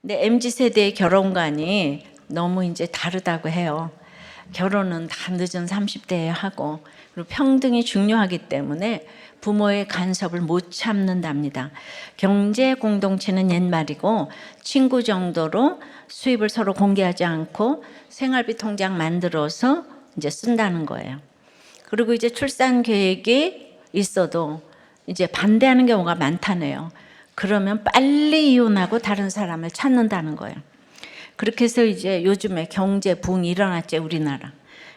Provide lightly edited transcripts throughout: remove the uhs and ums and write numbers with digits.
근데 MZ세대의 결혼관이 너무 이제 다르다고 해요. 결혼은 다 늦은 30대에 하고, 그리고 평등이 중요하기 때문에 부모의 간섭을 못 참는답니다. 경제 공동체는 옛말이고, 친구 정도로 수입을 서로 공개하지 않고 생활비 통장 만들어서 이제 쓴다는 거예요. 그리고 이제 출산 계획이 있어도 이제 반대하는 경우가 많다네요. 그러면 빨리 이혼하고 다른 사람을 찾는다는 거예요. 그렇게 해서 이제 요즘에 경제 붕이 일어났죠, 우리나라.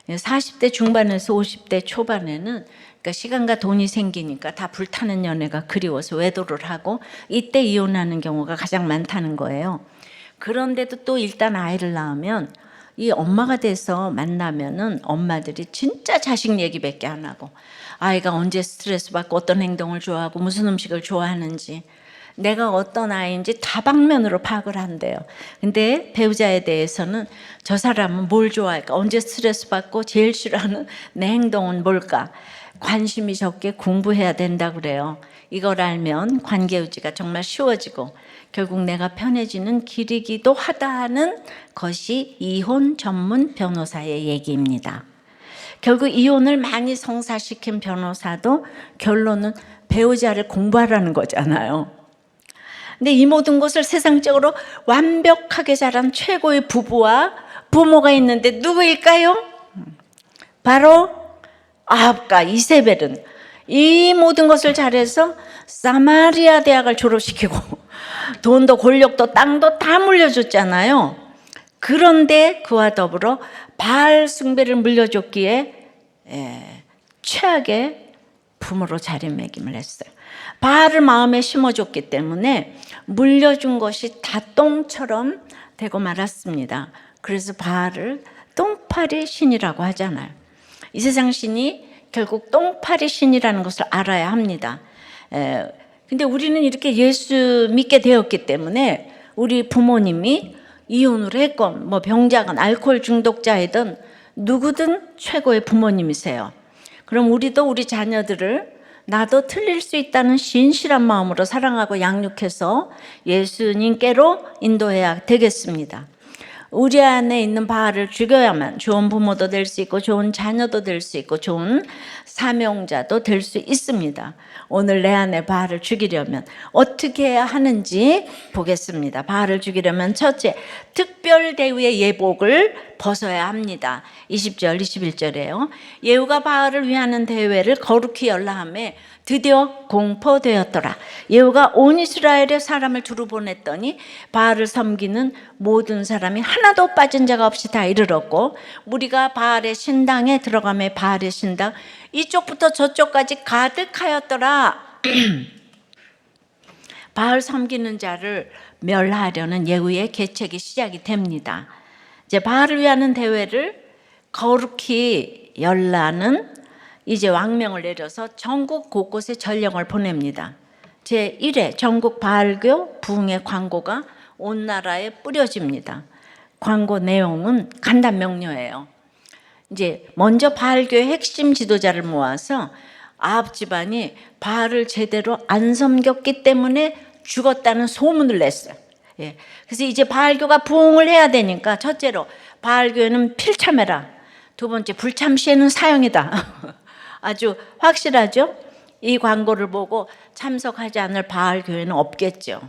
40대 중반에서 50대 초반에는 그러니까 시간과 돈이 생기니까 다 불타는 연애가 그리워서 외도를 하고 이때 이혼하는 경우가 가장 많다는 거예요. 그런데도 또 일단 아이를 낳으면 이 엄마가 돼서 만나면은 엄마들이 진짜 자식 얘기밖에 안 하고, 아이가 언제 스트레스 받고 어떤 행동을 좋아하고 무슨 음식을 좋아하는지, 내가 어떤 아이인지 다방면으로 파악을 한대요. 근데 배우자에 대해서는 저 사람은 뭘 좋아할까? 언제 스트레스 받고 제일 싫어하는 내 행동은 뭘까? 관심이 적게 공부해야 된다고 그래요. 이걸 알면 관계 유지가 정말 쉬워지고 결국 내가 편해지는 길이기도 하다는 것이 이혼 전문 변호사의 얘기입니다. 결국 이혼을 많이 성사시킨 변호사도 결론은 배우자를 공부하라는 거잖아요. 근데 이 모든 것을 세상적으로 완벽하게 자란 최고의 부부와 부모가 있는데 누구일까요? 바로 아합과 이세벨은 이 모든 것을 잘해서 사마리아 대학을 졸업시키고 돈도 권력도 땅도 다 물려줬잖아요. 그런데 그와 더불어 바알 숭배를 물려줬기에 최악의 부모로 자리매김을 했어요. 바알을 마음에 심어줬기 때문에 물려준 것이 다 똥처럼 되고 말았습니다. 그래서 바알을 똥파리 신이라고 하잖아요. 이 세상 신이 결국 똥파리 신이라는 것을 알아야 합니다. 근데 우리는 이렇게 예수 믿게 되었기 때문에 우리 부모님이 이혼을 했건 뭐 병자건 알코올 중독자이든 누구든 최고의 부모님이세요. 그럼 우리도 우리 자녀들을 나도 틀릴 수 있다는 신실한 마음으로 사랑하고 양육해서 예수님께로 인도해야 되겠습니다. 우리 안에 있는 바알을 죽여야만 좋은 부모도 될 수 있고 좋은 자녀도 될 수 있고 좋은 사명자도 될 수 있습니다. 오늘 내 안에 바알을 죽이려면 어떻게 해야 하는지 보겠습니다. 바알을 죽이려면 첫째, 특별 대우의 예복을 벗어야 합니다. 20절, 21절에요. 예후가 바알을 위하는 대회를 거룩히 열라하며 드디어 공포되었더라. 예후가 온 이스라엘의 사람을 두루 보냈더니 바알을 섬기는 모든 사람이 하나도 빠진 자가 없이 다 이르렀고, 무리가 바알의 신당에 들어가며 바알의 신당 이쪽부터 저쪽까지 가득하였더라. 바알 섬기는 자를 멸하려는 예후의 계책이 시작이 됩니다. 이제 바알을 위하는 대회를 거룩히 열라는 이제 왕명을 내려서 전국 곳곳에 전령을 보냅니다. 제1회 전국 바알교 부흥의 광고가 온 나라에 뿌려집니다. 광고 내용은 간단 명료해요. 이제 먼저 바알교의 핵심 지도자를 모아서 아합 집안이 바알을 제대로 안 섬겼기 때문에 죽었다는 소문을 냈어요. 그래서 이제 바알교가 부흥을 해야 되니까 첫째로 바알교회는 필참해라. 두 번째, 불참 시에는 사형이다. 아주 확실하죠? 이 광고를 보고 참석하지 않을 바알 교회는 없겠죠.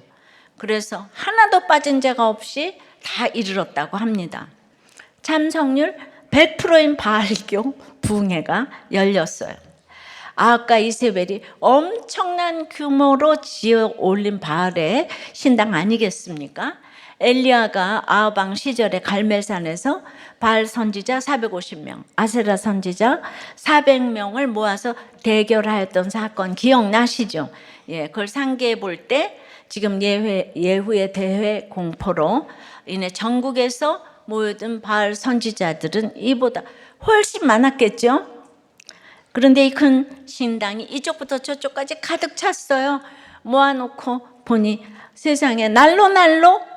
그래서 하나도 빠진 자가 없이 다 이르렀다고 합니다. 참석률 100%인 바알교 부흥회가 열렸어요. 아합과 이세벨이 엄청난 규모로 지어 올린 바알의 신당 아니겠습니까? 엘리야가 아합 왕 시절에 갈멜산에서 바알 선지자 450명, 아세라 선지자 400명을 모아서 대결하였던 사건 기억나시죠? 그걸 상기해 볼 때 지금 예후의 대회 공포로 인해 전국에서 모여든 바알 선지자들은 이보다 훨씬 많았겠죠? 그런데 이 큰 신당이 이쪽부터 저쪽까지 가득 찼어요. 모아놓고 보니 세상에 날로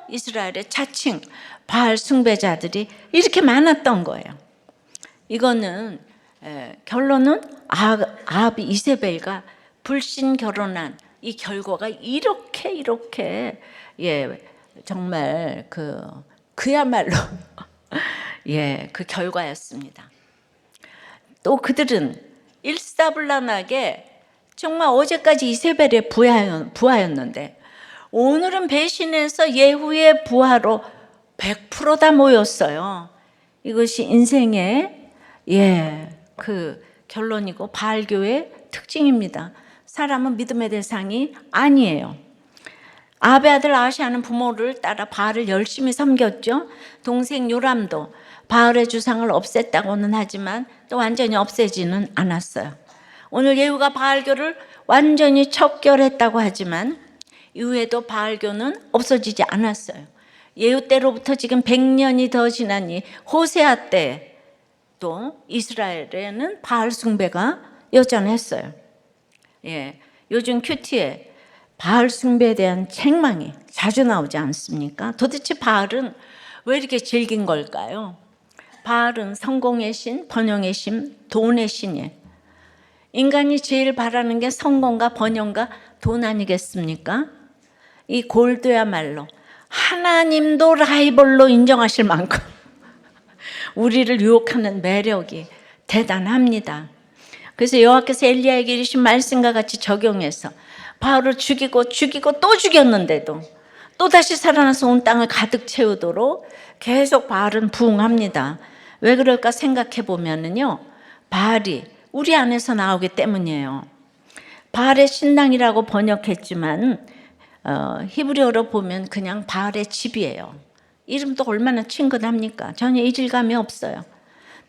이스라엘의 자칭 바알 숭배자들이 이렇게 많았던 거예요. 이거는 결론은 아합이 이세벨과 불신 결혼한 이 결과가 이렇게 정말 그야말로 예, 그 결과였습니다. 또 그들은 일사불란하게 정말 어제까지 이세벨의 부하였는데 오늘은 배신해서 예후의 부하로 100%다 모였어요. 이것이 인생의 그 결론이고 바알교의 특징입니다. 사람은 믿음의 대상이 아니에요. 아합의 아들 아하시아는 부모를 따라 바알을 열심히 섬겼죠. 동생 요람도 바알의 주상을 없앴다고는 하지만 또 완전히 없애지는 않았어요. 오늘 예후가 바알교를 완전히 척결했다고 하지만 이후에도 바알교는 없어지지 않았어요. 예후 때로부터 지금 100년이 더 지나니 호세아 때도 이스라엘에는 바알 숭배가 여전했어요. 예, 요즘 큐티에 바알 숭배에 대한 책망이 자주 나오지 않습니까? 도대체 바알은 왜 이렇게 질긴 걸까요? 바알은 성공의 신, 번영의 신, 돈의 신이에요. 인간이 제일 바라는 게 성공과 번영과 돈 아니겠습니까? 이 골드야말로 하나님도 라이벌로 인정하실 만큼 우리를 유혹하는 매력이 대단합니다. 그래서 여호와께서 엘리야에게 이르신 말씀과 같이 적용해서 바울을 죽이고 또 죽였는데도 또다시 살아나서 온 땅을 가득 채우도록 계속 바울은 부응합니다. 왜 그럴까 생각해 보면은요, 바알이 우리 안에서 나오기 때문이에요. 바알의 신당이라고 번역했지만 히브리어로 보면 그냥 바알의 집이에요. 이름도 얼마나 친근합니까? 전혀 이질감이 없어요.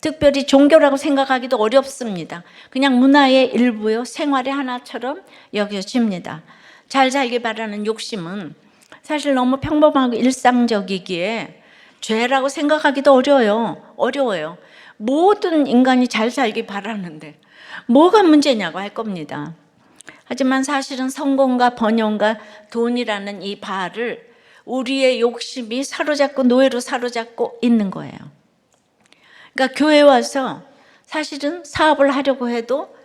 특별히 종교라고 생각하기도 어렵습니다. 그냥 문화의 일부요, 생활의 하나처럼 여겨집니다. 잘 살길 바라는 욕심은 사실 너무 평범하고 일상적이기에 죄라고 생각하기도 어려워요. 모든 인간이 잘 살길 바라는데 뭐가 문제냐고 할 겁니다. 하지만 사실은 성공과 번영과 돈이라는 이 바알을 우리의 욕심이 사로잡고 노예로 사로잡고 있는 거예요. 그러니까 교회 와서 사실은 사업을 하려고 해도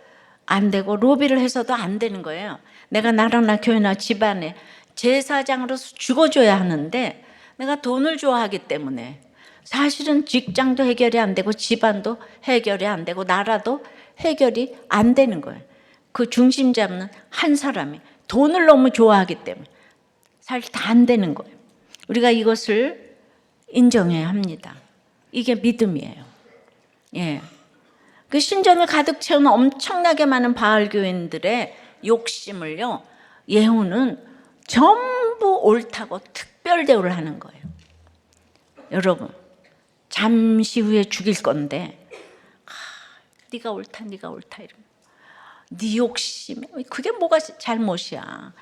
안 되고 로비를 해서도 안 되는 거예요. 내가 나라나 교회나 집안에 제사장으로서 죽어줘야 하는데 내가 돈을 좋아하기 때문에 사실은 직장도 해결이 안 되고 집안도 해결이 안 되고 나라도 해결이 안 되는 거예요. 그 중심 잡는 한 사람이 돈을 너무 좋아하기 때문에 사실 다 안 되는 거예요. 우리가 이것을 인정해야 합니다. 이게 믿음이에요. 예. 그 신전을 가득 채운 엄청나게 많은 바알 교인들의 욕심을요, 예후는 전부 옳다고 특별 대우를 하는 거예요. 여러분, 잠시 후에 죽일 건데, 네가 옳다 이러면 네 욕심에 그게 뭐가 잘못이야.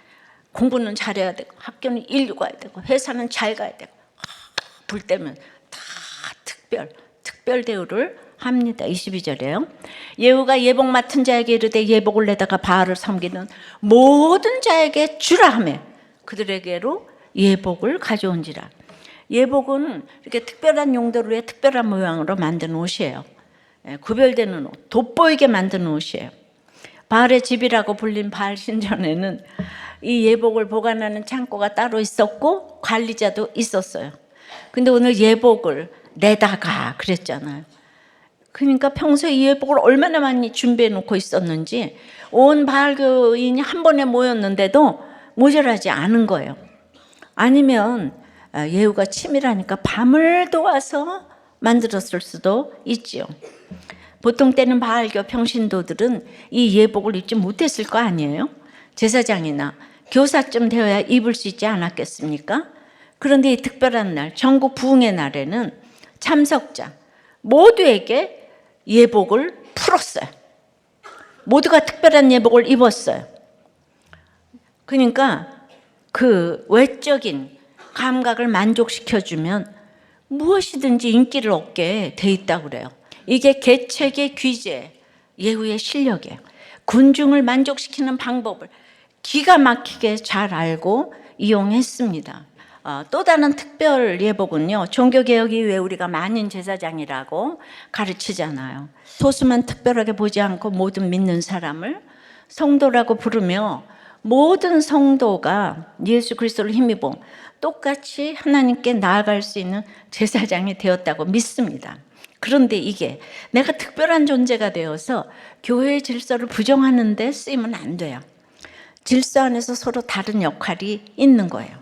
공부는 잘해야 되고 학교는 일찍 가야 되고 회사는 잘 가야 되고 불 때면 다 특별 대우를 합니다. 22절에요. 예후가 예복 맡은 자에게 이르되 예복을 내다가 바알을 섬기는 모든 자에게 주라 하매 그들에게로 예복을 가져온지라. 예복은 이렇게 특별한 용도로 왜 특별한 모양으로 만든 옷이에요. 구별되는 옷, 돋보이게 만든 옷이에요. 바알의 집이라고 불린 바알 신전에는 이 예복을 보관하는 창고가 따로 있었고 관리자도 있었어요. 근데 오늘 예복을 내다가 그랬잖아요. 그러니까 평소에 이 예복을 얼마나 많이 준비해 놓고 있었는지 온 바알 교인이 한 번에 모였는데도 모자라지 않은 거예요. 아니면 예후가 치밀하니까 밤을 도와서 만들었을 수도 있지요. 보통 때는 바알교 평신도들은 이 예복을 입지 못했을 거 아니에요? 제사장이나 교사쯤 되어야 입을 수 있지 않았겠습니까? 그런데 이 특별한 날, 전국 부흥의 날에는 참석자 모두에게 예복을 풀었어요. 모두가 특별한 예복을 입었어요. 그러니까 그 외적인 감각을 만족시켜주면 무엇이든지 인기를 얻게 돼 있다고 그래요. 이게 계책의 귀재, 예후의 실력이에요. 군중을 만족시키는 방법을 기가 막히게 잘 알고 이용했습니다. 또 다른 특별 예복은요, 종교개혁 이후에 우리가 만인 제사장이라고 가르치잖아요. 소수만 특별하게 보지 않고 모든 믿는 사람을 성도라고 부르며 모든 성도가 예수 그리스도를 힘입어 똑같이 하나님께 나아갈 수 있는 제사장이 되었다고 믿습니다. 그런데 이게 내가 특별한 존재가 되어서 교회의 질서를 부정하는 데 쓰이면 안 돼요. 질서 안에서 서로 다른 역할이 있는 거예요.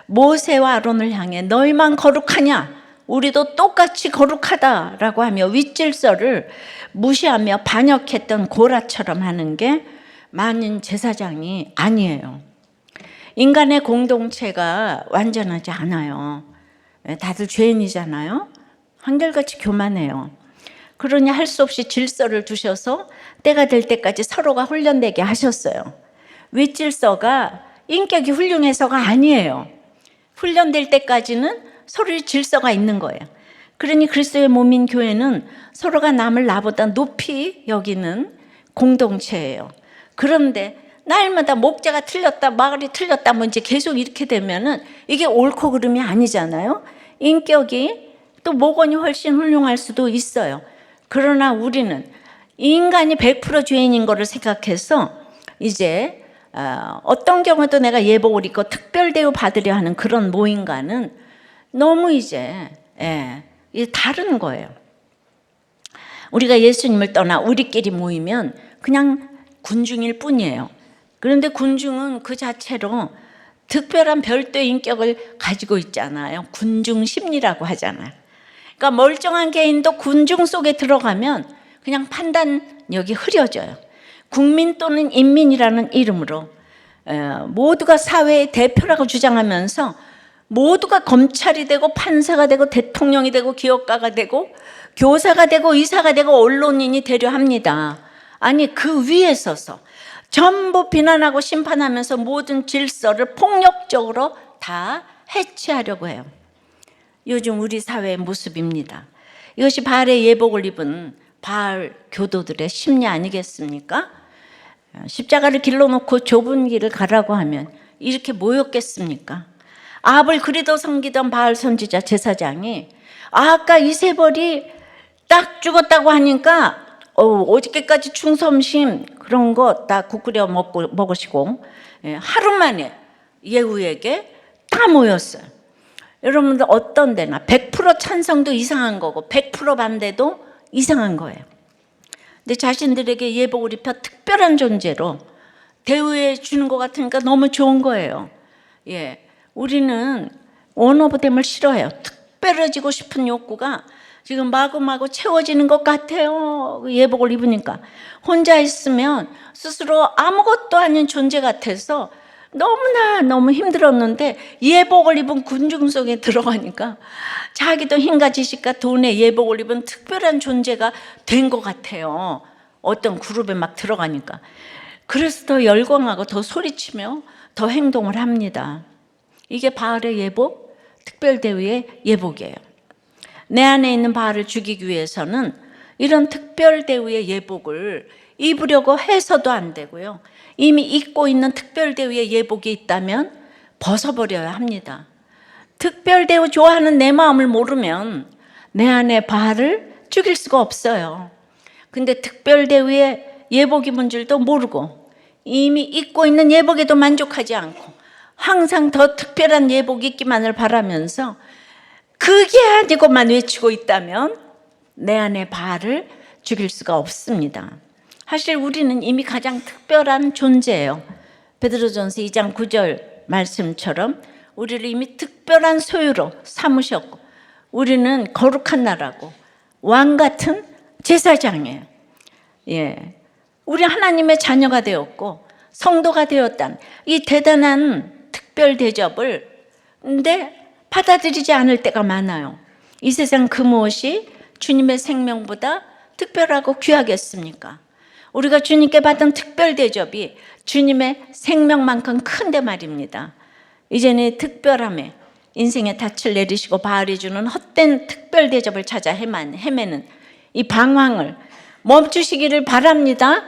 모세와 아론을 향해 너희만 거룩하냐? 우리도 똑같이 거룩하다라고 하며 윗질서를 무시하며 반역했던 고라처럼 하는 게 만인 제사장이 아니에요. 인간의 공동체가 완전하지 않아요. 다들 죄인이잖아요. 한결같이 교만해요. 그러니 할 수 없이 질서를 두셔서 때가 될 때까지 서로가 훈련되게 하셨어요. 윗질서가 인격이 훌륭해서가 아니에요. 훈련될 때까지는 서로의 질서가 있는 거예요. 그러니 그리스도의 몸인 교회는 서로가 남을 나보다 높이 여기는 공동체예요. 그런데 날마다 목자가 틀렸다, 마을이 틀렸다, 뭐 이제 계속 이렇게 되면은 이게 옳고 그름이 아니잖아요. 인격이 또 목원이 훨씬 훌륭할 수도 있어요. 그러나 우리는 인간이 100% 죄인인 거를 생각해서 이제 어떤 경우도 내가 예복을 입고 특별 대우 받으려 하는 그런 모임과는 너무 이제 다른 거예요. 우리가 예수님을 떠나 우리끼리 모이면 그냥 군중일 뿐이에요. 그런데 군중은 그 자체로 특별한 별도의 인격을 가지고 있잖아요. 군중 심리라고 하잖아요. 그러니까 멀쩡한 개인도 군중 속에 들어가면 그냥 판단력이 흐려져요. 국민 또는 인민이라는 이름으로 모두가 사회의 대표라고 주장하면서 모두가 검찰이 되고 판사가 되고 대통령이 되고 기업가가 되고 교사가 되고 의사가 되고 언론인이 되려 합니다. 아니, 그 위에 서서 전부 비난하고 심판하면서 모든 질서를 폭력적으로 다 해체하려고 해요. 요즘 우리 사회의 모습입니다. 이것이 바알의 예복을 입은 바알 교도들의 심리 아니겠습니까? 십자가를 길러놓고 좁은 길을 가라고 하면 이렇게 모였겠습니까? 아합을 그리도 섬기던 바알 선지자 제사장이 아까 이세벌이 딱 죽었다고 하니까 어저께까지 충성심 그런 거 다 국 끓여 먹으시고 하루 만에 예후에게 다 모였어요. 여러분들 어떤 데나 100% 찬성도 이상한 거고 100% 반대도 이상한 거예요. 근데 자신들에게 예복을 입혀 특별한 존재로 대우해 주는 것 같으니까 너무 좋은 거예요. 우리는 원오브댐을 싫어해요. 특별해지고 싶은 욕구가 지금 마구마구 채워지는 것 같아요. 예복을 입으니까 혼자 있으면 스스로 아무것도 아닌 존재 같아서 너무 힘들었는데 예복을 입은 군중 속에 들어가니까 자기도 힘과 지식과 돈에 예복을 입은 특별한 존재가 된 것 같아요. 어떤 그룹에 막 들어가니까. 그래서 더 열광하고 더 소리치며 더 행동을 합니다. 이게 바알의 예복, 특별대우의 예복이에요. 내 안에 있는 바알을 죽이기 위해서는 이런 특별대우의 예복을 입으려고 해서도 안 되고요. 이미 입고 있는 특별대우의 예복이 있다면 벗어버려야 합니다. 특별대우 좋아하는 내 마음을 모르면 내 안에 바알을 죽일 수가 없어요. 근데 특별대우의 예복 입은 줄도 모르고 이미 입고 있는 예복에도 만족하지 않고 항상 더 특별한 예복 입기만을 바라면서 그게 아니고만 외치고 있다면 내 안에 바알을 죽일 수가 없습니다. 사실 우리는 이미 가장 특별한 존재예요. 베드로전서 2장 9절 말씀처럼 우리를 이미 특별한 소유로 삼으셨고 우리는 거룩한 나라고 왕 같은 제사장이에요. 우리 하나님의 자녀가 되었고 성도가 되었다는 이 대단한 특별 대접을 근데 받아들이지 않을 때가 많아요. 이 세상 그 무엇이 주님의 생명보다 특별하고 귀하겠습니까? 우리가 주님께 받은 특별 대접이 주님의 생명만큼 큰데 말입니다. 이제는 특별함에 인생의 닻을 내리시고 바알이 주는 헛된 특별 대접을 찾아 헤매는 이 방황을 멈추시기를 바랍니다.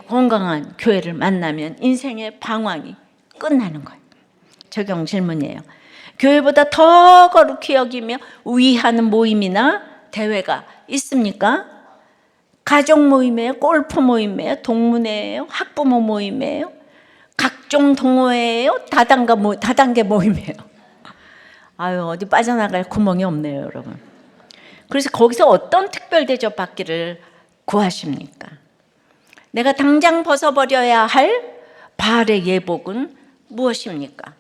건강한 교회를 만나면 인생의 방황이 끝나는 거예요. 적용 질문이에요. 교회보다 더 거룩히 여기며 위하는 모임이나 대회가 있습니까? 가족 모임이에요? 골프 모임이에요? 동문회예요? 학부모 모임이에요? 각종 동호회예요? 다단계 모임이에요? 아유, 어디 빠져나갈 구멍이 없네요, 여러분. 그래서 거기서 어떤 특별 대접 받기를 구하십니까? 내가 당장 벗어버려야 할 바알의 예복은 무엇입니까?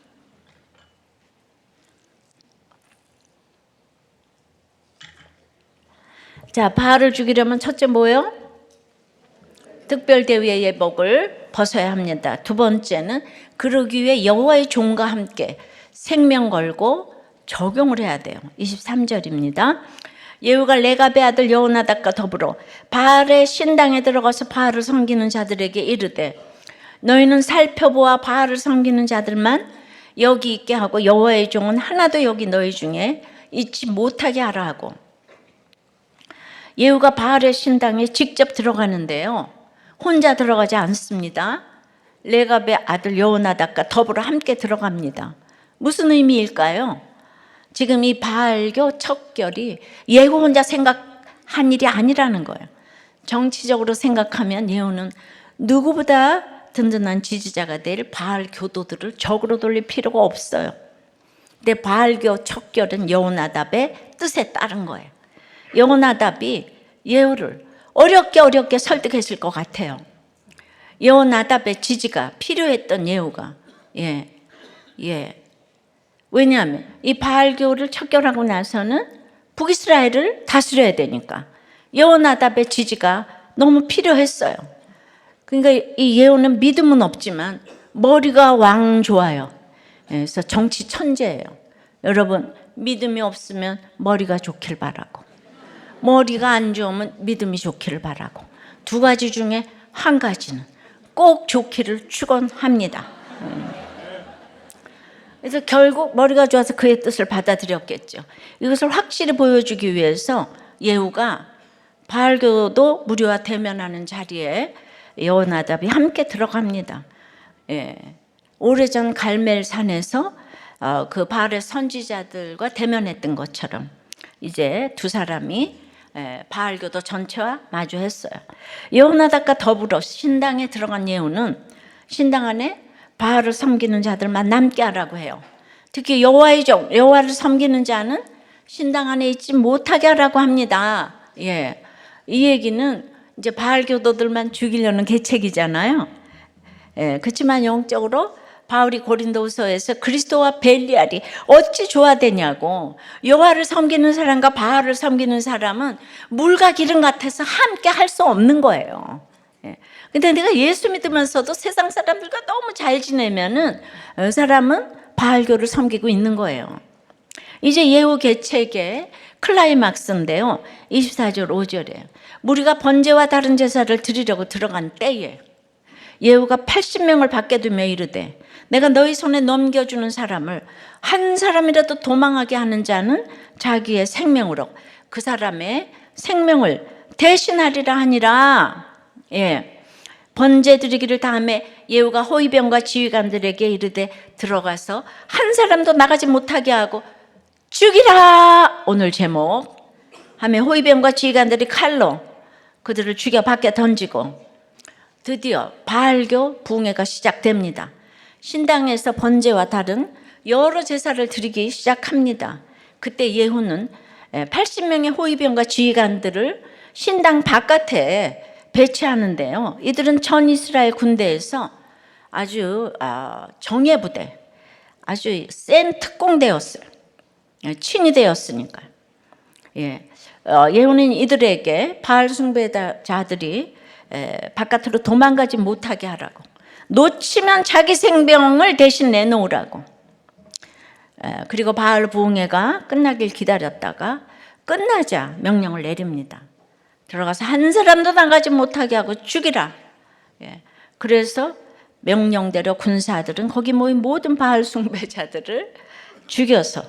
자, 바알을 죽이려면 첫째 뭐예요? 특별 대위의 예복을 벗어야 합니다. 두 번째는 그러기 위해 여호와의 종과 함께 생명 걸고 적용을 해야 돼요. 23절입니다. 예후가 레갑의 아들 여호나답과 더불어 바알의 신당에 들어가서 바알을 섬기는 자들에게 이르되 너희는 살펴보아 바알을 섬기는 자들만 여기 있게 하고 여호와의 종은 하나도 여기 너희 중에 있지 못하게 하라 하고, 예후가 바알의 신당에 직접 들어가는데요, 혼자 들어가지 않습니다. 레갑의 아들 여호나답과 더불어 함께 들어갑니다. 무슨 의미일까요? 지금 이 바알교 척결이 예후 혼자 생각한 일이 아니라는 거예요. 정치적으로 생각하면 예후는 누구보다 든든한 지지자가 될 바알 교도들을 적으로 돌릴 필요가 없어요. 근데 바알교 척결은 여호나답의 뜻에 따른 거예요. 여호나답이 예후를 어렵게 설득했을 것 같아요. 여호나답의 지지가 필요했던 예후가, 왜냐하면 이 바알교를 척결하고 나서는 북이스라엘을 다스려야 되니까 여호나답의 지지가 너무 필요했어요. 그러니까 이 예후는 믿음은 없지만 머리가 왕 좋아요. 그래서 정치 천재예요. 여러분, 믿음이 없으면 머리가 좋길 바라고, 머리가 안 좋으면 믿음이 좋기를 바라고, 두 가지 중에 한 가지는 꼭 좋기를 축원합니다. 그래서 결국 머리가 좋아서 그의 뜻을 받아들였겠죠. 이것을 확실히 보여주기 위해서 예후가 바알교도 무리와 대면하는 자리에 여호나답이 함께 들어갑니다. 오래전 갈멜산에서 그 바알의 선지자들과 대면했던 것처럼 이제 두 사람이 바알교도 전체와 마주했어요. 여호나답과 더불어 신당에 들어간 예후는 신당 안에 바알을 섬기는 자들만 남게 하라고 해요. 특히 여호와의 종, 여호와를 섬기는 자는 신당 안에 있지 못하게 하라고 합니다. 이 얘기는 이제 바알 교도들만 죽이려는 계책이잖아요. 그렇지만 영적으로 바울이 고린도후서에서 그리스도와 벨리알이 어찌 조화되냐고, 여호와를 섬기는 사람과 바알을 섬기는 사람은 물과 기름 같아서 함께 할 수 없는 거예요. 근데 내가 예수 믿으면서도 세상 사람들과 너무 잘 지내면은 사람은 바알교를 섬기고 있는 거예요. 이제 예후 계책의 클라이막스인데요, 24절 5절에 무리가 번제와 다른 제사를 드리려고 들어간 때에 예후가 80명을 밖에 두며 이르되 내가 너희 손에 넘겨주는 사람을 한 사람이라도 도망하게 하는 자는 자기의 생명으로 그 사람의 생명을 대신하리라 하니라. 번제 드리기를 다음에 예후가 호위병과 지휘관들에게 이르되 들어가서 한 사람도 나가지 못하게 하고 죽이라. 오늘 제목 하며 호위병과 지휘관들이 칼로 그들을 죽여 밖에 던지고, 드디어 바알교 부흥회가 시작됩니다. 신당에서 번제와 다른 여러 제사를 드리기 시작합니다. 그때 예후는 80명의 호위병과 지휘관들을 신당 바깥에 배치하는데요, 이들은 전 이스라엘 군대에서 아주 정예부대, 아주 센 특공대였어요. 친위대였으니까. 예후는 이들에게 바알 숭배자들이 바깥으로 도망가지 못하게 하라고, 놓치면 자기 생명을 대신 내놓으라고, 그리고 바알 부흥회가 끝나길 기다렸다가 끝나자 명령을 내립니다. 들어가서 한 사람도 나가지 못하게 하고 죽이라. 그래서 명령대로 군사들은 거기 모인 모든 바알 숭배자들을 죽여서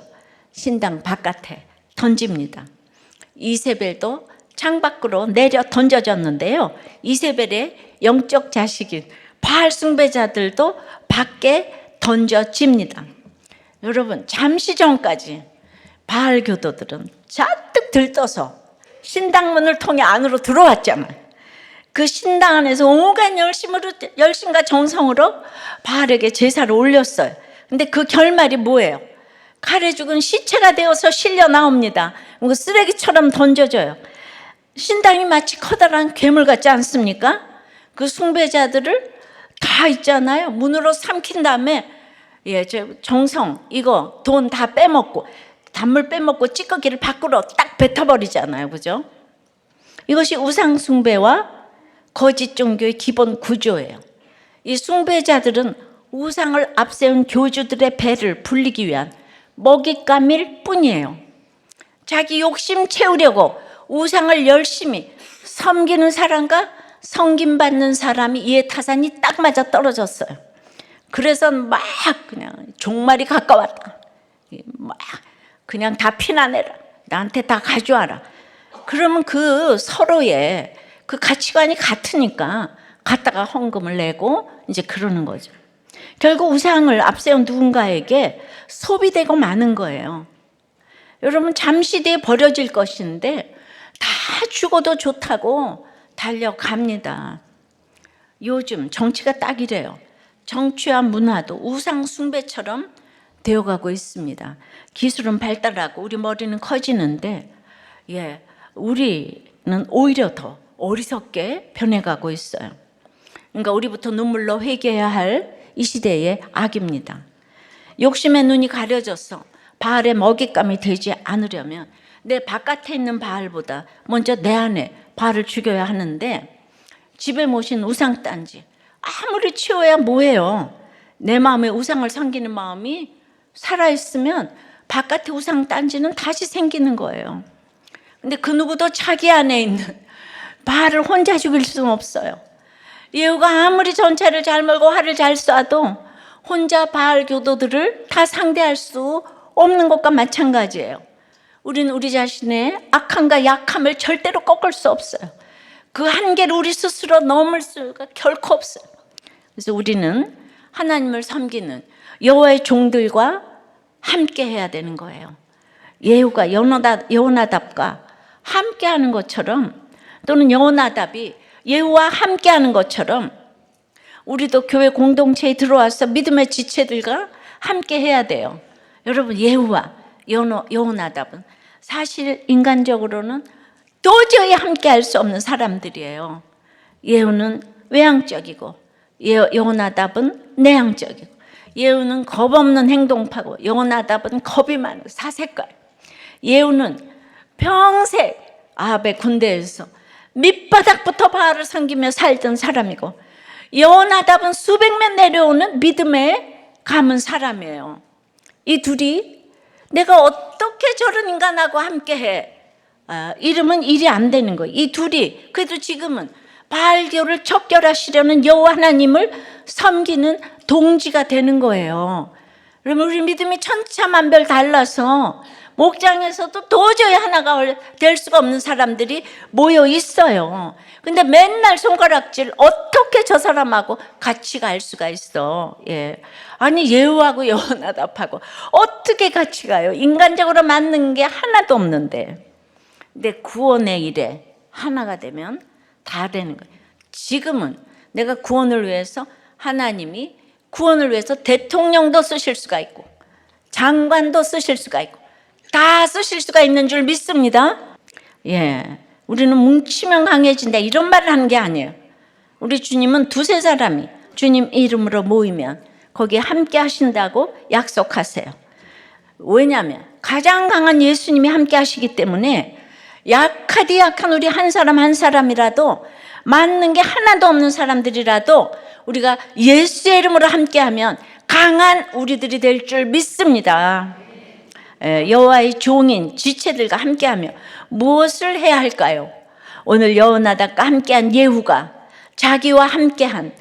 신당 바깥에 던집니다. 이세벨도 창밖으로 내려 던져졌는데요, 이세벨의 영적 자식인 바알 숭배자들도 밖에 던져집니다. 여러분, 잠시 전까지 바알 교도들은 잔뜩 들떠서 신당문을 통해 안으로 들어왔잖아요. 그 신당 안에서 온갖 열심과 정성으로 바알에게 제사를 올렸어요. 근데 그 결말이 뭐예요? 칼에 죽은 시체가 되어서 실려 나옵니다. 그 쓰레기처럼 던져져요. 신당이 마치 커다란 괴물 같지 않습니까? 그 숭배자들을 다 있잖아요. 문으로 삼킨 다음에 정성, 이거 돈 다 빼먹고, 단물 빼먹고 찌꺼기를 밖으로 딱 뱉어버리잖아요. 그죠? 이것이 우상숭배와 거짓 종교의 기본 구조예요. 이 숭배자들은 우상을 앞세운 교주들의 배를 불리기 위한 먹잇감일 뿐이에요. 자기 욕심 채우려고 우상을 열심히 섬기는 사람과 섬김받는 사람이 이해 타산이 딱 맞아 떨어졌어요. 그래서 막 그냥 종말이 가까웠다. 막 그냥 다 피나내라. 나한테 다 가져와라. 그러면 그 서로의 그 가치관이 같으니까 갖다가 헌금을 내고 이제 그러는 거죠. 결국 우상을 앞세운 누군가에게 소비되고 마는 거예요. 여러분, 잠시 뒤에 버려질 것인데 다 죽어도 좋다고 달려갑니다. 요즘 정치가 딱 이래요. 정치와 문화도 우상 숭배처럼 되어가고 있습니다. 기술은 발달하고 우리 머리는 커지는데 우리는 오히려 더 어리석게 변해가고 있어요. 그러니까 우리부터 눈물로 회개해야 할 이 시대의 악입니다. 욕심의 눈이 가려져서 바알의 먹잇감이 되지 않으려면 내 바깥에 있는 바알보다 먼저 내 안에 바알을 죽여야 하는데, 집에 모신 우상단지 아무리 치워야 뭐해요. 내 마음에 우상을 섬기는 마음이 살아있으면 바깥에 우상단지는 다시 생기는 거예요. 근데 그 누구도 자기 안에 있는 바알을 혼자 죽일 수는 없어요. 예후가 아무리 전차를 잘 몰고 활을 잘 쏴도 혼자 바알 교도들을 다 상대할 수 없는 것과 마찬가지예요. 우리는 우리 자신의 악함과 약함을 절대로 꺾을 수 없어요. 그 한계를 우리 스스로 넘을 수가 결코 없어요. 그래서 우리는 하나님을 섬기는 여호와의 종들과 함께 해야 되는 거예요. 예후가 여호나답과 함께 하는 것처럼, 또는 여호나답이 예후와 함께 하는 것처럼 우리도 교회 공동체에 들어와서 믿음의 지체들과 함께 해야 돼요. 여러분, 예후와 여호나답은 사실 인간적으로는 도저히 함께 할 수 없는 사람들이에요. 예후는 외향적이고 여호나답은 내향적이고, 예후는 겁 없는 행동파고 여호나답은 겁이 많은 사색가예요. 예후는 평생 아합의 군대에서 밑바닥부터 바알을 섬기며 살던 사람이고, 여호나답은 수백 년 내려오는 믿음에 감은 사람이에요. 이 둘이 내가 어떻게 저런 인간하고 함께해? 이러면 일이 안 되는 거예요. 이 둘이 그래도 지금은 바알교를 척결하시려는 여호와 하나님을 섬기는 동지가 되는 거예요. 그러면 우리 믿음이 천차만별 달라서 목장에서도 도저히 하나가 될 수가 없는 사람들이 모여 있어요. 근데 맨날 손가락질, 어떻게 저 사람하고 같이 갈 수가 있어? 아니, 예후하고 여호나답하고 어떻게 같이 가요? 인간적으로 맞는 게 하나도 없는데. 근데 구원의 일에 하나가 되면 다 되는 거예요. 지금은 내가 구원을 위해서, 하나님이 구원을 위해서 대통령도 쓰실 수가 있고 장관도 쓰실 수가 있고 다 쓰실 수가 있는 줄 믿습니다. 우리는 뭉치면 강해진다 이런 말을 하는 게 아니에요. 우리 주님은 두세 사람이 주님 이름으로 모이면 거기에 함께 하신다고 약속하세요. 왜냐하면 가장 강한 예수님이 함께 하시기 때문에 약하디 약한 우리 한 사람 한 사람이라도, 맞는 게 하나도 없는 사람들이라도 우리가 예수의 이름으로 함께하면 강한 우리들이 될 줄 믿습니다. 여호와의 종인 지체들과 함께하며 무엇을 해야 할까요? 오늘 여호나답과 함께한 예후가 자기와 함께한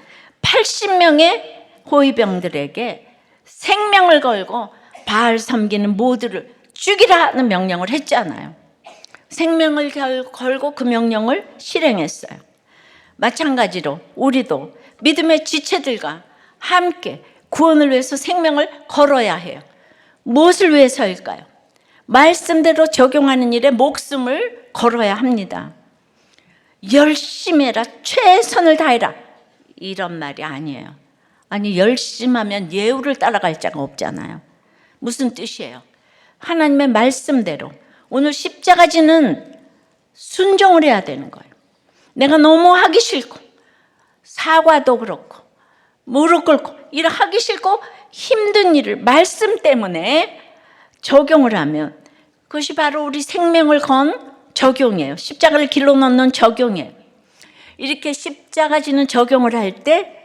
80명의 호위병들에게 생명을 걸고 바알 섬기는 모두를 죽이라는 명령을 했잖아요. 생명을 걸고 그 명령을 실행했어요. 마찬가지로 우리도 믿음의 지체들과 함께 구원을 위해서 생명을 걸어야 해요. 무엇을 위해서일까요? 말씀대로 적용하는 일에 목숨을 걸어야 합니다. 열심히 해라, 최선을 다해라, 이런 말이 아니에요. 아니, 열심히 하면 예후를 따라갈 자가 없잖아요. 무슨 뜻이에요? 하나님의 말씀대로 오늘 십자가 지는 순종을 해야 되는 거예요. 내가 너무 하기 싫고 사과도 그렇고 무릎 꿇고 일 하기 싫고 힘든 일을 말씀 때문에 적용을 하면 그것이 바로 우리 생명을 건 적용이에요. 십자가를 길로 넣는 적용이에요. 이렇게 십자가 지는 적용을 할 때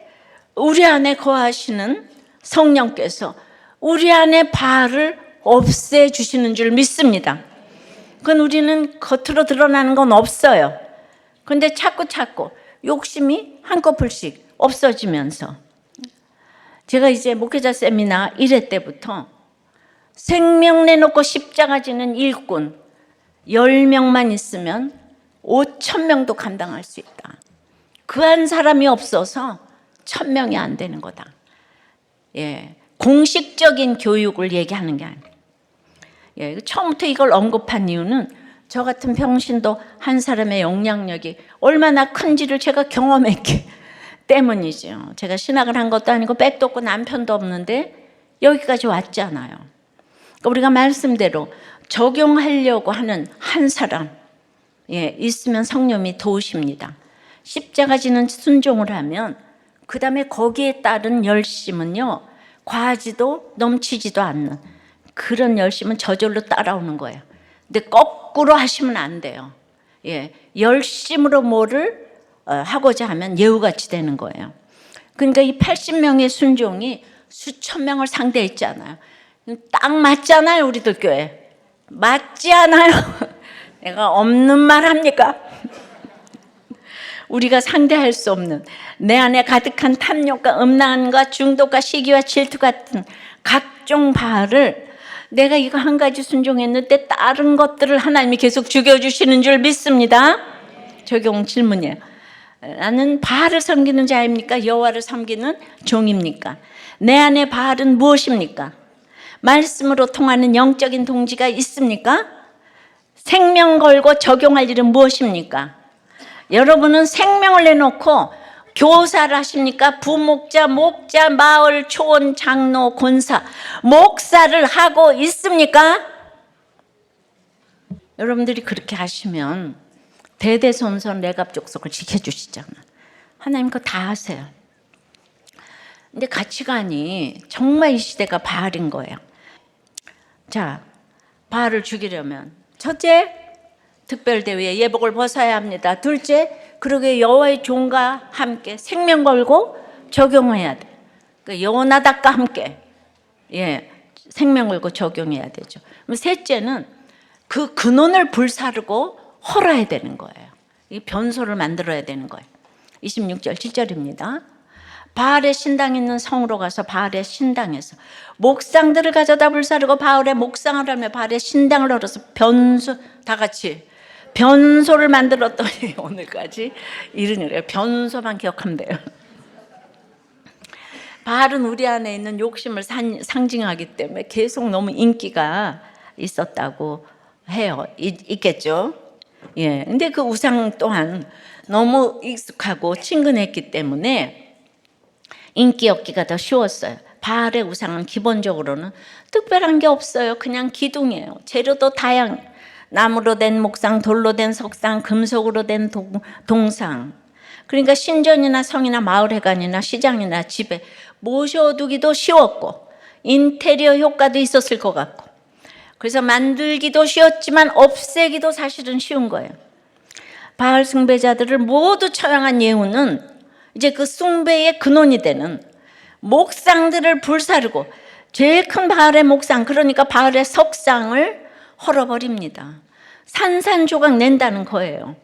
우리 안에 거하시는 성령께서 우리 안에 바알을 없애주시는 줄 믿습니다. 그건 우리는 겉으로 드러나는 건 없어요. 근데 자꾸 욕심이 한꺼풀씩 없어지면서 제가 이제 목회자 세미나 1회 때부터 생명 내놓고 십자가 지는 일꾼 10명만 있으면 5,000명도 감당할 수 있다. 그 한 사람이 없어서 1,000명이 안 되는 거다. 예, 공식적인 교육을 얘기하는 게 아니에요. 예, 처음부터 이걸 언급한 이유는 저 같은 병신도 한 사람의 영향력이 얼마나 큰지를 제가 경험했기 때문이죠. 제가 신학을 한 것도 아니고 백도 없고 남편도 없는데 여기까지 왔잖아요. 그러니까 우리가 말씀대로 적용하려고 하는 한 사람 있으면 성령이 도우십니다. 십자가 지는 순종을 하면 그 다음에 거기에 따른 열심은요 과하지도 넘치지도 않는 그런 열심은 저절로 따라오는 거예요. 근데 거꾸로 하시면 안 돼요. 열심으로 뭐를 하고자 하면 예후같이 되는 거예요. 그러니까 이 80명의 순종이 수천 명을 상대했잖아요. 딱 맞잖아요. 우리들 교회 맞지 않아요? 내가 없는 말 합니까? 우리가 상대할 수 없는 내 안에 가득한 탐욕과 음란과 중독과 시기와 질투 같은 각종 바알을 내가 이거 한 가지 순종했는데 다른 것들을 하나님이 계속 죽여주시는 줄 믿습니다. 적용 질문이에요. 나는 바알을 섬기는 자입니까? 여호와를 섬기는 종입니까? 내 안에 바알은 무엇입니까? 말씀으로 통하는 영적인 동지가 있습니까? 생명 걸고 적용할 일은 무엇입니까? 여러분은 생명을 내놓고 교사를 하십니까? 부목자, 목자, 마을, 초원, 장로, 권사, 목사를 하고 있습니까? 여러분들이 그렇게 하시면 대대손손 내갑족속을 지켜주시잖아. 하나님 그거 다 하세요. 근데 가치관이 정말 이 시대가 바알인 거예요. 자, 바알을 죽이려면 첫째, 특별대회에 예복을 벗어야 합니다. 둘째, 그러게 여호와의 종과 함께 생명 걸고 적용해야 돼. 그러니까 여호나답과 함께 생명 걸고 적용해야 되죠. 그럼 셋째는 그 근원을 불사르고 헐어야 되는 거예요. 이 변소를 만들어야 되는 거예요. 26절 7절입니다. 바알의 신당 있는 성으로 가서 바알의 신당에서 목상들을 가져다 불사르고 바알의 목상을 하며 바알의 신당을 헐어서 변소 다 같이 변소를 만들었더니 오늘까지 이르니라. 변소만 기억하면 돼요. 바알은 우리 안에 있는 욕심을 상징하기 때문에 계속 너무 인기가 있었다고 해요. 있겠죠. 근데 그 우상 또한 너무 익숙하고 친근했기 때문에 인기 얻기가 더 쉬웠어요. 바알의 우상은 기본적으로는 특별한 게 없어요. 그냥 기둥이에요. 재료도 다양해요. 나무로 된 목상, 돌로 된 석상, 금속으로 된 동상. 그러니까 신전이나 성이나 마을회관이나 시장이나 집에 모셔두기도 쉬웠고 인테리어 효과도 있었을 것 같고 그래서 만들기도 쉬웠지만 없애기도 사실은 쉬운 거예요. 바알 숭배자들을 모두 처형한 예후는 이제 그 숭배의 근원이 되는 목상들을 불사르고 제일 큰 바알의 목상, 그러니까 바알의 석상을 헐어버립니다. 산산조각 낸다는 거예요.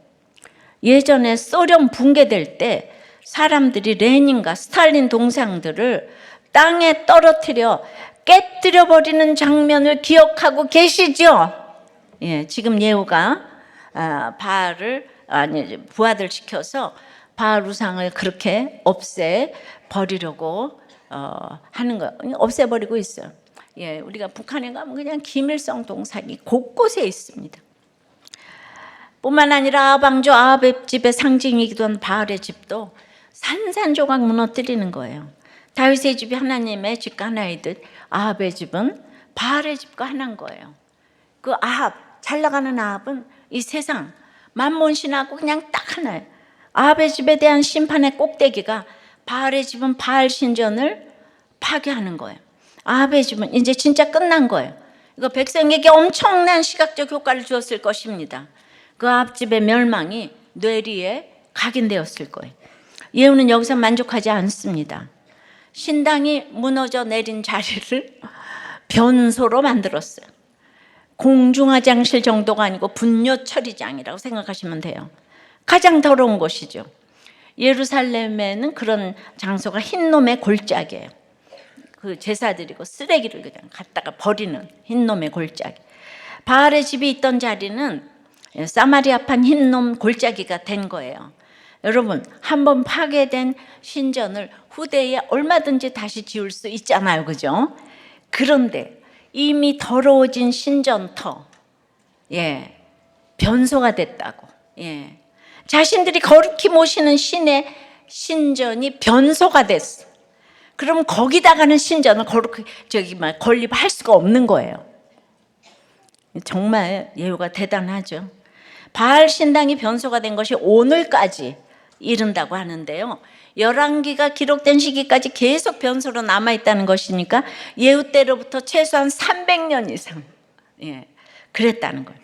예전에 소련 붕괴될 때 사람들이 레닌과 스탈린 동상들을 땅에 떨어뜨려 깨뜨려 버리는 장면을 기억하고 계시죠? 지금 예후가 바알을 부하들 시켜서 바알 우상을 그렇게 없애 버리려고 하는 거, 없애버리고 있어요. 우리가 북한에 가면 그냥 김일성 동상이 곳곳에 있습니다. 뿐만 아니라 아방조 아합의 집의 상징이기도 한 바알의 집도 산산조각 무너뜨리는 거예요. 다윗의 집이 하나님의 집 하나이듯 아합의 집은 바알의 집과 하나인 거예요. 그 아합, 잘 나가는 아합은 이 세상 만몬신하고 그냥 딱 하나예요. 아합의 집에 대한 심판의 꼭대기가 바알의 집은 바알 신전을 파괴하는 거예요. 아합의 집은 이제 진짜 끝난 거예요. 이거 백성에게 엄청난 시각적 효과를 주었을 것입니다. 그 아합 집의 멸망이 뇌리에 각인되었을 거예요. 예후는 여기서 만족하지 않습니다. 신당이 무너져 내린 자리를 변소로 만들었어요. 공중화장실 정도가 아니고 분뇨 처리장이라고 생각하시면 돼요. 가장 더러운 곳이죠. 예루살렘에는 그런 장소가 흰놈의 골짜기예요. 그 제사드리고 쓰레기를 그냥 갖다가 버리는 흰놈의 골짜기. 바알의 집이 있던 자리는 사마리아판 흰놈 골짜기가 된 거예요. 여러분, 한번 파괴된 신전을 후대에 얼마든지 다시 지을 수 있잖아요, 그죠? 그런데 이미 더러워진 신전터, 변소가 됐다고. 자신들이 거룩히 모시는 신의 신전이 변소가 됐어. 그럼 거기다가는 신전을 거룩히 건립할 수가 없는 거예요. 정말 예후가 대단하죠. 바알 신당이 변소가 된 것이 오늘까지 이른다고 하는데요. 열왕기가 기록된 시기까지 계속 변소로 남아있다는 것이니까 예후 때로부터 최소한 300년 이상 그랬다는 거예요.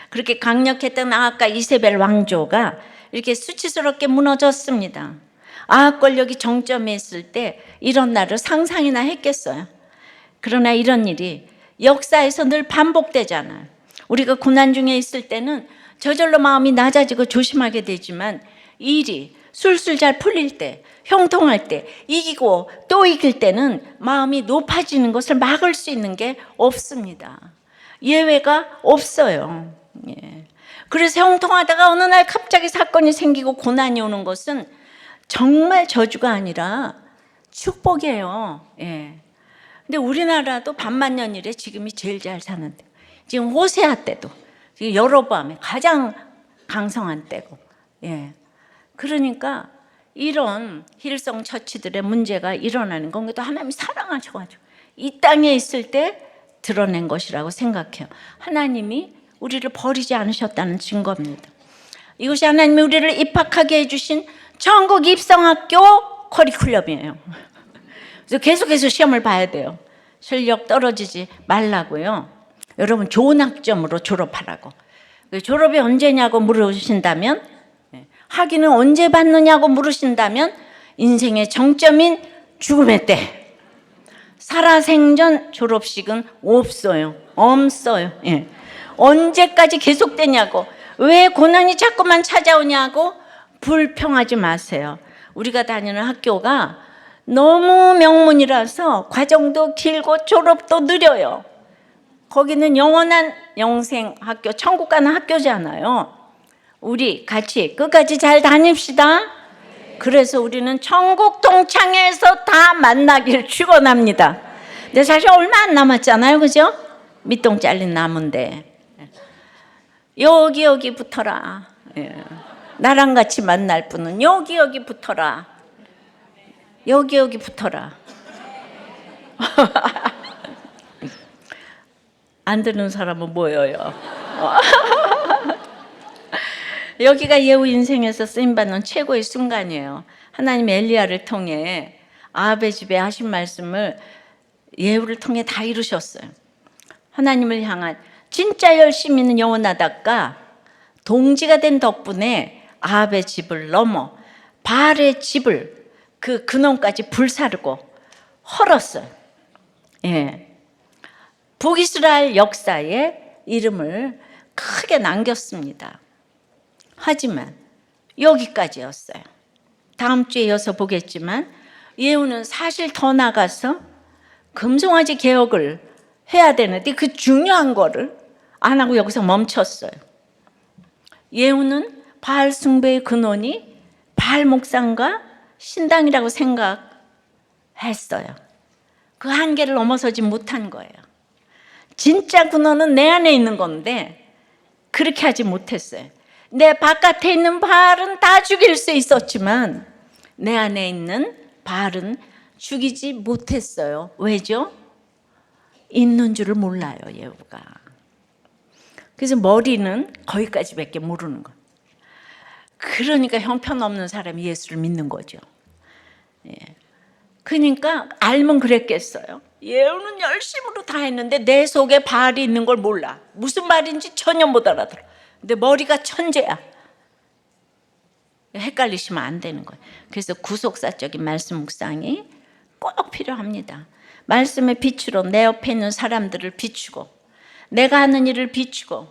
그렇게 강력했던 아합과 이세벨 왕조가 이렇게 수치스럽게 무너졌습니다. 아합 권력이 정점에 있을 때 이런 날을 상상이나 했겠어요. 그러나 이런 일이 역사에서 늘 반복되잖아요. 우리가 고난 중에 있을 때는 저절로 마음이 낮아지고 조심하게 되지만 일이 술술 잘 풀릴 때, 형통할 때, 이기고 또 이길 때는 마음이 높아지는 것을 막을 수 있는 게 없습니다. 예외가 없어요. 그래서 형통하다가 어느 날 갑자기 사건이 생기고 고난이 오는 것은 정말 저주가 아니라 축복이에요. 근데 우리나라도 반만년 이래 지금이 제일 잘 사는데, 지금 호세아 때도, 지금 여로보암이 가장 강성한 때고, 그러니까 이런 힐성 처치들의 문제가 일어나는 건 또 하나님이 사랑하셔가지고 이 땅에 있을 때 드러낸 것이라고 생각해요. 하나님이 우리를 버리지 않으셨다는 증거입니다. 이것이 하나님이 우리를 입학하게 해주신 전국 입성학교 커리큘럼이에요. 그래서 계속해서 시험을 봐야 돼요. 실력 떨어지지 말라고요. 여러분 좋은 학점으로 졸업하라고. 졸업이 언제냐고 물으신다면, 학위는 언제 받느냐고 물으신다면 인생의 정점인 죽음의 때, 살아생전 졸업식은 없어요. 언제까지 계속되냐고, 왜 고난이 자꾸만 찾아오냐고 불평하지 마세요. 우리가 다니는 학교가 너무 명문이라서 과정도 길고 졸업도 느려요. 거기는 영원한 영생 학교, 천국 가는 학교잖아요. 우리 같이 끝까지 잘 다닙시다. 그래서 우리는 천국 동창회에서 다 만나길 축원합니다. 근데 사실 얼마 안 남았잖아요, 그죠? 밑동 잘린 나무인데 여기 붙어라. 나랑 같이 만날 분은 여기 붙어라. 여기 붙어라. 안 듣는 사람은 뭐예요? 여기가 예후 인생에서 쓰임받는 최고의 순간이에요. 하나님이 엘리야를 통해 아합의 집에 하신 말씀을 예후를 통해 다 이루셨어요. 하나님을 향한 진짜 열심히 있는 여호나답과 동지가 된 덕분에 아합의 집을 넘어 바알의 집을 그 근원까지 불사르고 헐었어요. 북이스라엘 역사에 이름을 크게 남겼습니다. 하지만 여기까지였어요. 다음 주에 이어서 보겠지만 예후는 사실 더 나가서 금송아지 개혁을 해야 되는데 그 중요한 거를 안 하고 여기서 멈췄어요. 예후는 바알 숭배의 근원이 바알 목상과 신당이라고 생각했어요. 그 한계를 넘어서지 못한 거예요. 진짜 근원은 내 안에 있는 건데 그렇게 하지 못했어요. 내 바깥에 있는 바알은 다 죽일 수 있었지만 내 안에 있는 바알은 죽이지 못했어요. 왜죠? 있는 줄을 몰라요, 예후가. 그래서 머리는 거기까지밖에 모르는 거예요. 그러니까 형편없는 사람이 예수를 믿는 거죠. 예. 그러니까 알면 그랬겠어요. 예후는 열심으로 다 했는데 내 속에 바알이 있는 걸 몰라. 무슨 말인지 전혀 못 알아들어. 근데 머리가 천재야. 헷갈리시면 안 되는 거예요. 그래서 구속사적인 말씀 묵상이 꼭 필요합니다. 말씀의 빛으로 내 옆에 있는 사람들을 비추고, 내가 하는 일을 비추고,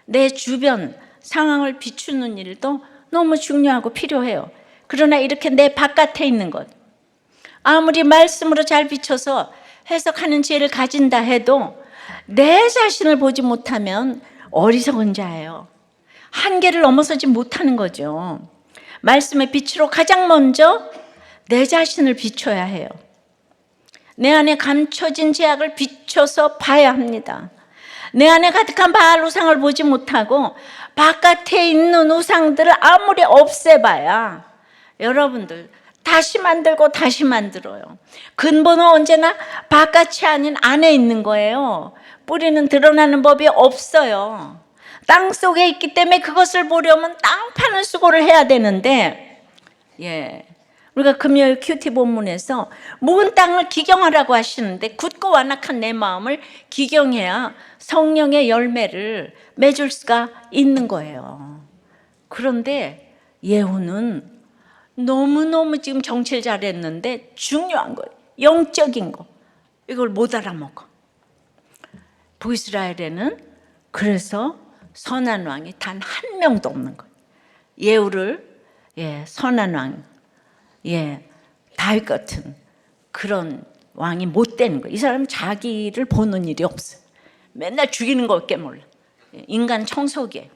내 주변 상황을 비추는 일도 너무 중요하고 필요해요. 그러나 이렇게 내 바깥에 있는 것, 아무리 말씀으로 잘 비춰서 해석하는 지혜를 가진다 해도 내 자신을 보지 못하면 어리석은 자예요. 한계를 넘어서지 못하는 거죠. 말씀의 빛으로 가장 먼저 내 자신을 비춰야 해요. 내 안에 감춰진 죄악을 비춰서 봐야 합니다. 내 안에 가득한 바알 우상을 보지 못하고 바깥에 있는 우상들을 아무리 없애봐야 여러분들 다시 만들고 다시 만들어요. 근본은 언제나 바깥이 아닌 안에 있는 거예요. 뿌리는 드러나는 법이 없어요. 땅 속에 있기 때문에 그것을 보려면 땅 파는 수고를 해야 되는데, 우리가 금요일 큐티 본문에서 묵은 땅을 기경하라고 하시는데 굳고 완악한 내 마음을 기경해야 성령의 열매를 맺을 수가 있는 거예요. 그런데 예후는 너무너무 지금 정치를 잘했는데 중요한 거예요. 영적인 거. 이걸 못 알아먹어. 북이스라엘에는 그래서 선한 왕이 단 한 명도 없는 거예요. 예후를 선한 왕, 다윗 같은 그런 왕이 못 되는 거예요. 이 사람은 자기를 보는 일이 없어요. 맨날 죽이는 것밖에 몰라. 인간 청소기예요.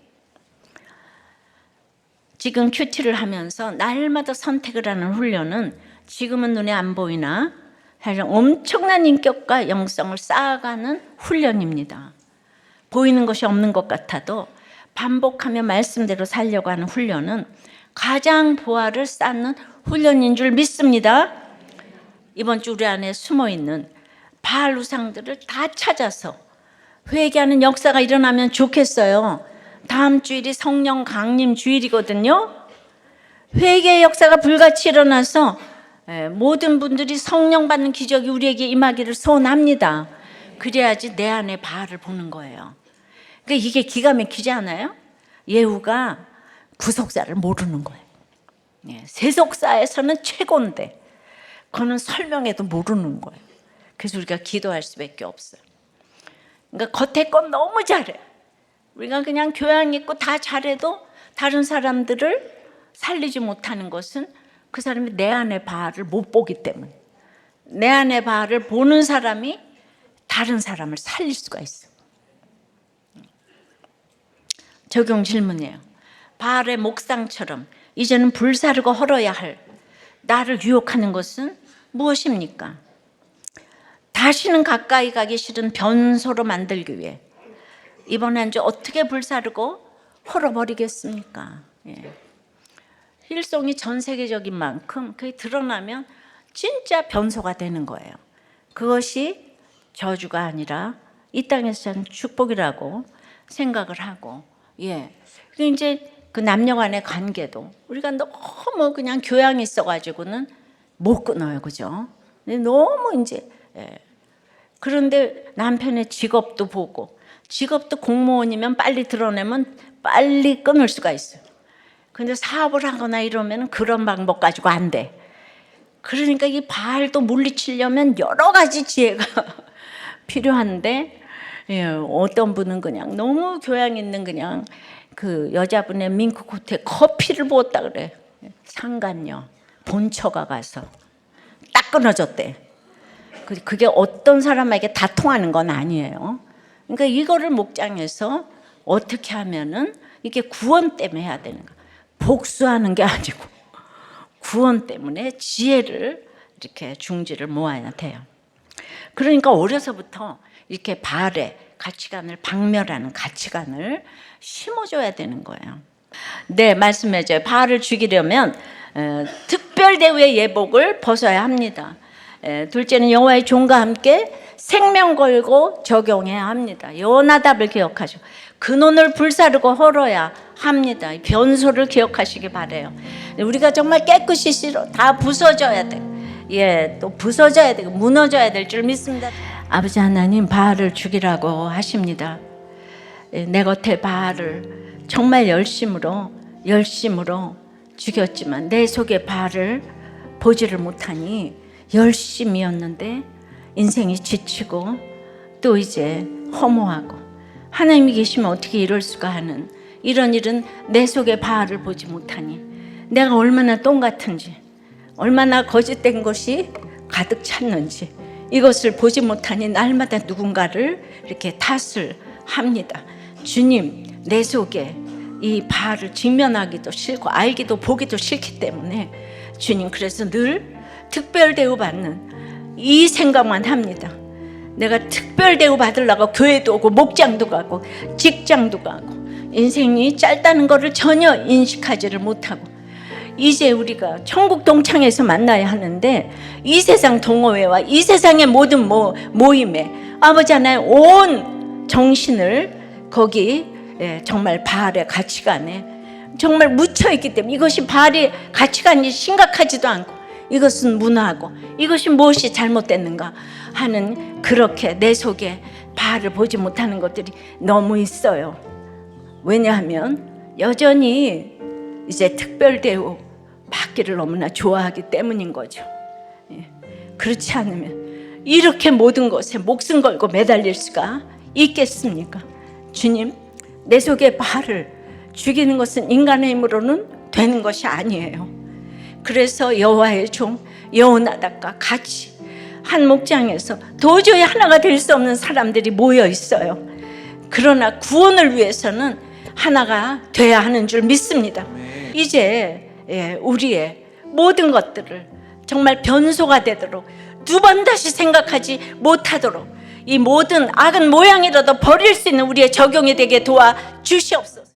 지금 큐티를 하면서 날마다 선택을 하는 훈련은 지금은 눈에 안 보이나 사실 엄청난 인격과 영성을 쌓아가는 훈련입니다. 보이는 것이 없는 것 같아도 반복하며 말씀대로 살려고 하는 훈련은 가장 부활을 쌓는 훈련인 줄 믿습니다. 이번 주 우리 안에 숨어있는 바알 우상들을 다 찾아서 회개하는 역사가 일어나면 좋겠어요. 다음 주일이 성령 강림 주일이거든요. 회개의 역사가 불같이 일어나서 모든 분들이 성령 받는 기적이 우리에게 임하기를 소원합니다. 그래야지 내 안에 바알을 보는 거예요. 그러니까 이게 기가 막히지 않아요? 예후가 구속사를 모르는 거예요. 세속사에서는 최고인데 그거는 설명해도 모르는 거예요. 그래서 우리가 기도할 수밖에 없어요. 그러니까 겉에 건 너무 잘해. 우리가 그냥 교양 있고 다 잘해도 다른 사람들을 살리지 못하는 것은 그 사람이 내 안의 바알을 못 보기 때문에, 내 안의 바알을 보는 사람이 다른 사람을 살릴 수가 있어요. 적용 질문이에요. 바알의 목상처럼 이제는 불사르고 헐어야 할 나를 유혹하는 것은 무엇입니까? 다시는 가까이 가기 싫은 변소로 만들기 위해 이번 한 주 어떻게 불사르고 헐어버리겠습니까? 힐송이 전 세계적인 만큼 그게 드러나면 진짜 변소가 되는 거예요. 그것이 저주가 아니라 이 땅에서 전 축복이라고 생각을 하고, 이제 그 남녀 간의 관계도 우리가 너무 그냥 교양이 있어가지고는 못 끊어요, 그죠? 너무 이제 그런데 남편의 직업도 보고, 직업도 공무원이면 빨리 드러내면 빨리 끊을 수가 있어요. 근데 사업을 하거나 이러면 그런 방법 가지고 안 돼. 그러니까 이 바알도 물리치려면 여러 가지 지혜가 필요한데, 어떤 분은 그냥 너무 교양 있는 그냥 그 여자분의 밍크코트에 커피를 부었다 그래. 상간녀 본처가 가서 딱 끊어졌대. 그게 어떤 사람에게 다 통하는 건 아니에요. 그러니까 이거를 목장에서 어떻게 하면은 이게 구원 때문에 해야 되는 거야. 복수하는 게 아니고 구원 때문에 지혜를 이렇게 중지를 모아야 돼요. 그러니까 어려서부터 이렇게 바알의 가치관을 박멸하는 가치관을 심어줘야 되는 거예요. 말씀해줘요. 바알을 죽이려면 특별 대우의 예복을 벗어야 합니다. 둘째는 여호와의 종과 함께 생명 걸고 적용해야 합니다. 요나답을 기억하시고 근원을 불사르고 헐어야 합니다. 변소를 기억하시기 바래요. 우리가 정말 깨끗이 씻어 다 부서져야 돼. 예, 또 부서져야 되고 무너져야 될 줄 믿습니다. 아버지 하나님, 바알을 죽이라고 하십니다. 내 겉에 바알을 정말 열심으로 죽였지만 내 속에 바알을 보지를 못하니 열심이었는데 인생이 지치고 또 이제 허무하고 하나님이 계시면 어떻게 이럴 수가 하는 이런 일은 내 속에 바알을 보지 못하니 내가 얼마나 똥 같은지 얼마나 거짓된 것이 가득 찼는지 이것을 보지 못하니 날마다 누군가를 이렇게 탓을 합니다. 주님, 내 속에 이 바알을 직면하기도 싫고 알기도 보기도 싫기 때문에 주님, 그래서 늘 특별 대우받는 이 생각만 합니다. 내가 특별 대우 받으려고 교회도 오고 목장도 가고 직장도 가고 인생이 짧다는 것을 전혀 인식하지를 못하고 이제 우리가 천국 동창에서 만나야 하는데 이 세상 동호회와 이 세상의 모든 모임에 아버지 하나님 온 정신을 거기 정말 바알의 가치관에 정말 묻혀있기 때문에 이것이 바알의 가치관이 심각하지도 않고 이것은 문화고 이것이 무엇이 잘못됐는가 하는 그렇게 내 속에 바알을 보지 못하는 것들이 너무 있어요. 왜냐하면 여전히 이제 특별 대우 받기를 너무나 좋아하기 때문인 거죠. 그렇지 않으면 이렇게 모든 것에 목숨 걸고 매달릴 수가 있겠습니까? 주님, 내 속에 바알을 죽이는 것은 인간의 힘으로는 되는 것이 아니에요. 그래서 여호와의 종 여호나답과 같이 한 목장에서 도저히 하나가 될 수 없는 사람들이 모여 있어요. 그러나 구원을 위해서는 하나가 돼야 하는 줄 믿습니다. 이제 우리의 모든 것들을 정말 변소가 되도록 두 번 다시 생각하지 못하도록 이 모든 악은 모양이라도 버릴 수 있는 우리의 적용이 되게 도와주시옵소서.